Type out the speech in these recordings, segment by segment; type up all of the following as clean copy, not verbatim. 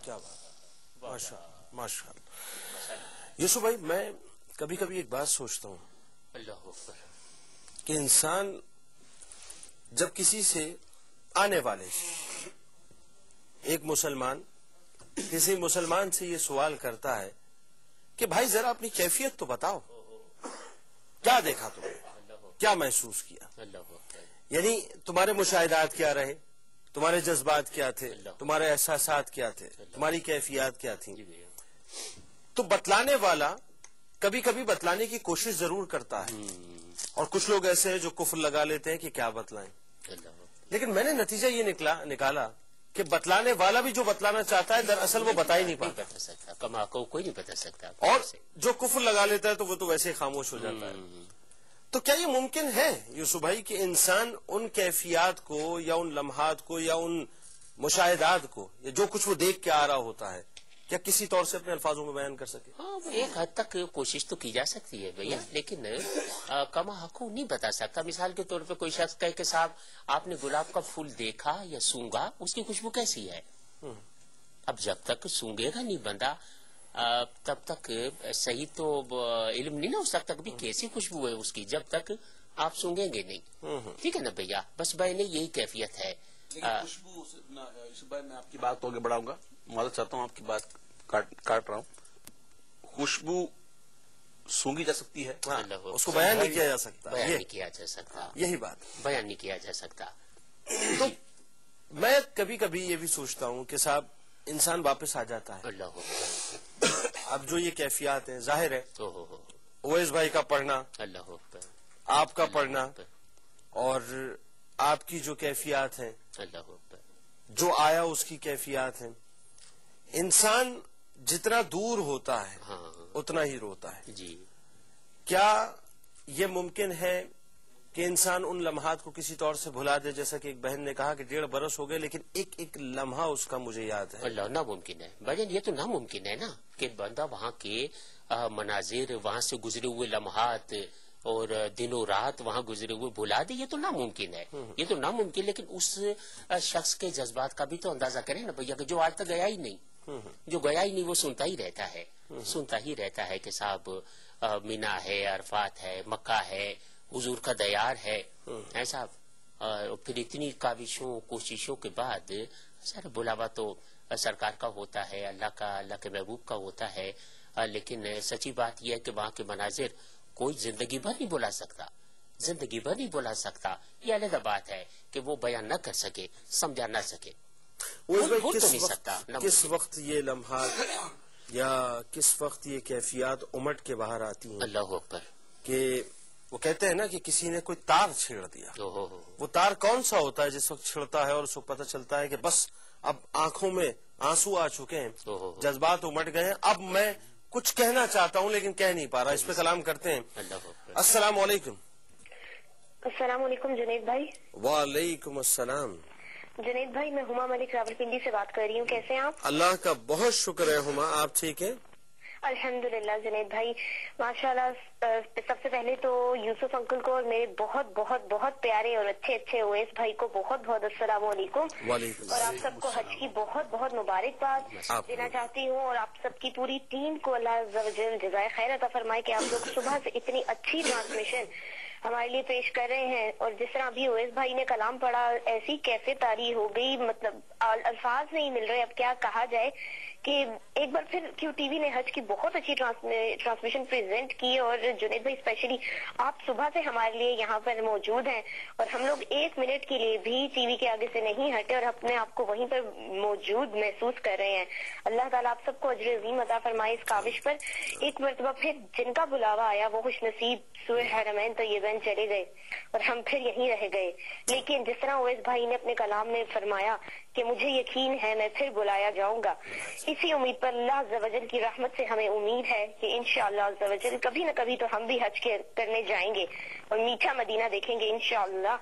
کیا بات، ماشاء اللہ ماشاء اللہ۔ یوسف بھائی، میں کبھی کبھی ایک بات سوچتا ہوں اللہ کہ انسان جب کسی سے آنے والے سے ایک مسلمان کسی مسلمان سے یہ سوال کرتا ہے کہ بھائی ذرا اپنی کیفیت تو بتاؤ، کیا دیکھا تم نے، کیا محسوس کیا، یعنی تمہارے مشاہدات کیا رہے، تمہارے جذبات کیا تھے، تمہارے احساسات کیا تھے، تمہاری کیفیات کیا تھیں، تو بتلانے والا کبھی کبھی بتلانے کی کوشش ضرور کرتا ہے، اور کچھ لوگ ایسے ہیں جو کفر لگا لیتے ہیں کہ کیا بتلائیں، لیکن میں نے نتیجہ یہ نکالا کہ بتلانے والا بھی جو بتلانا چاہتا ہے دراصل وہ بتا ہی نہیں پاتا، کما کو کوئی نہیں بتا سکتا، اور جو کفر لگا لیتا ہے تو وہ تو ویسے ہی خاموش ہو جاتا ہے۔ تو کیا یہ ممکن ہے یوسف بھائی کہ انسان ان کیفیات کو یا ان لمحات کو یا ان مشاہدات کو یا جو کچھ وہ دیکھ کے آ رہا ہوتا ہے کیا کسی طور سے اپنے الفاظوں میں بیان کر سکے؟ ہاں، ایک حد تک کوشش تو کی جا سکتی ہے بھیا، لیکن کما حقو نہیں بتا سکتا۔ مثال کے طور پہ کوئی شخص کہے کہ صاحب آپ نے گلاب کا پھول دیکھا یا سونگا، اس کی خوشبو کیسی ہے؟ اب جب تک سونگے گا نہیں بندہ تب تک صحیح تو علم نہیں نہ ہو سکتا کہ کیسی خوشبو ہے اس کی، جب تک آپ سونگیں گے نہیں۔ ٹھیک ہے نا بھیا، بس بھائی نے یہی کیفیت ہے۔ خوشبو میں آپ کی بات کو آگے بڑھاؤں گا، معذرت چاہتا ہوں آپ کی بات کاٹ رہا ہوں۔ خوشبو سونگی جا سکتی ہے، اس کو بیان نہیں کیا جا سکتا، بیان نہیں کیا جا سکتا، یہی بات بیان نہیں کیا جا سکتا۔ تو میں کبھی کبھی یہ بھی سوچتا ہوں کہ صاحب انسان واپس آ جاتا ہے، اللہ اب جو یہ کیفیات ہیں ظاہر ہے اویس بھائی کا پڑھنا، اللہ آپ کا پڑھنا اور آپ کی جو کیفیات ہیں، اللہ جو آیا اس کی کیفیات ہیں، انسان جتنا دور ہوتا ہے اتنا ہی روتا ہے۔ جی، کیا یہ ممکن ہے کہ انسان ان لمحات کو کسی طور سے بھلا دے؟ جیسا کہ ایک بہن نے کہا کہ 1.5 برس ہو گئے لیکن ایک ایک لمحہ اس کا مجھے یاد ہے۔ اللہ ناممکن ہے بھجن، یہ تو ناممکن ہے نا کہ بندہ وہاں کے مناظر، وہاں سے گزرے ہوئے لمحات اور دن و رات وہاں گزرے ہوئے بھلا دے، یہ تو ناممکن ہے، یہ تو ناممکن۔ لیکن اس شخص کے جذبات کا بھی تو اندازہ کریں نا بھیا کہ جو آج تک گیا ہی نہیں، جو گیا ہی نہیں وہ سنتا ہی رہتا ہے، سنتا ہی رہتا ہے کہ صاحب مینا ہے، عرفات ہے، مکہ ہے، حضور کا دیار ہے، ایسا۔ پھر اتنی کاوشوں کوششوں کے بعد سر بلاوا تو سرکار کا ہوتا ہے، اللہ کے محبوب کا ہوتا ہے، لیکن سچی بات یہ ہے کہ وہاں کے مناظر کوئی زندگی بھر نہیں بلا سکتا، زندگی بھر نہیں بلا سکتا۔ یہ علیحدہ بات ہے کہ وہ بیان نہ کر سکے، سمجھا نہ سکے، کس وقت یہ لمحات یا کس وقت یہ کیفیات امٹ کے باہر آتی ہیں؟ اللہ اکبر، کہ وہ کہتے ہیں نا کہ کسی نے کوئی تار چھیڑ دیا، وہ تار کون سا ہوتا ہے جس وقت چھڑتا ہے اور اس وقت پتہ چلتا ہے کہ بس اب آنکھوں میں آنسو آ چکے ہیں، جذبات امٹ گئے ہیں، اب میں کچھ کہنا چاہتا ہوں لیکن کہہ نہیں پا رہا۔ اس پہ کلام کرتے ہیں۔ السلام علیکم۔ السلام علیکم جنید بھائی۔ وعلیکم السلام۔ جنید بھائی، میں ہما ملک راولپنڈی سے بات کر رہی ہوں، کیسے ہیں آپ؟ اللہ کا بہت شکر ہے ہما، آپ ٹھیک ہیں؟ الحمدللہ جنید بھائی، ماشاءاللہ۔ سب سے پہلے تو یوسف انکل کو اور میرے بہت بہت بہت پیارے اور اچھے اویس بھائی کو بہت بہت السلام علیکم، اور آپ سب کو حج کی بہت بہت مبارکباد دینا چاہتی ہوں، اور آپ سب کی پوری ٹیم کو اللہ عز و جل جزائے خیر عطا فرمائے کہ آپ لوگ صبح سے اتنی اچھی ٹرانسمیشن ہمارے لیے پیش کر رہے ہیں۔ اور جس طرح ابھی اویس بھائی نے کلام پڑھا، ایسی کیسے طاری ہو گئی، مطلب الفاظ نہیں مل رہے اب کیا کہا جائے، کہ ایک بار پھر کیو ٹی وی نے حج کی بہت اچھی ٹرانسمیشن پریزنٹ کی، اور جنید بھائی اسپیشلی آپ صبح سے ہمارے لیے یہاں پر موجود ہیں، اور ہم لوگ 1 منٹ کے لیے بھی ٹی وی کے آگے سے نہیں ہٹے اور اپنے آپ کو وہیں پر موجود محسوس کر رہے ہیں۔ اللہ تعالیٰ آپ سب کو اجر عظیم عطا فرمائے اس کاوش پر۔ ایک مرتبہ پھر جن کا بلاوا آیا وہ خوش نصیب سوئے حرمین طیبین چلے گئے اور ہم پھر یہیں رہ گئے، لیکن جس طرح اویس بھائی نے اپنے کلام میں فرمایا کہ مجھے یقین ہے میں پھر بلایا جاؤں گا، اسی امید پر اللہ عز و جل کی رحمت سے ہمیں امید ہے کہ انشاءاللہ عز و جل کبھی نہ کبھی تو ہم بھی حج کرنے جائیں گے اور میٹھا مدینہ دیکھیں گے انشاءاللہ۔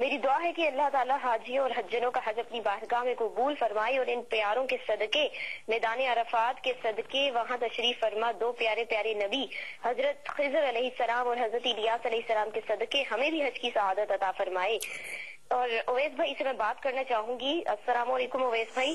میری دعا ہے کہ اللہ تعالیٰ حاجیوں اور حجنوں کا حج اپنی بارگاہ میں قبول فرمائے، اور ان پیاروں کے صدقے، میدان عرفات کے صدقے وہاں تشریف فرما 2 پیارے پیارے نبی حضرت خضر علیہ السلام اور حضرت الیاس علیہ السلام کے صدقے ہمیں بھی حج کی سعادت عطا فرمائے۔ اور اویس بھائی سے میں بات کرنا چاہوں گی۔ السلام علیکم اویس بھائی۔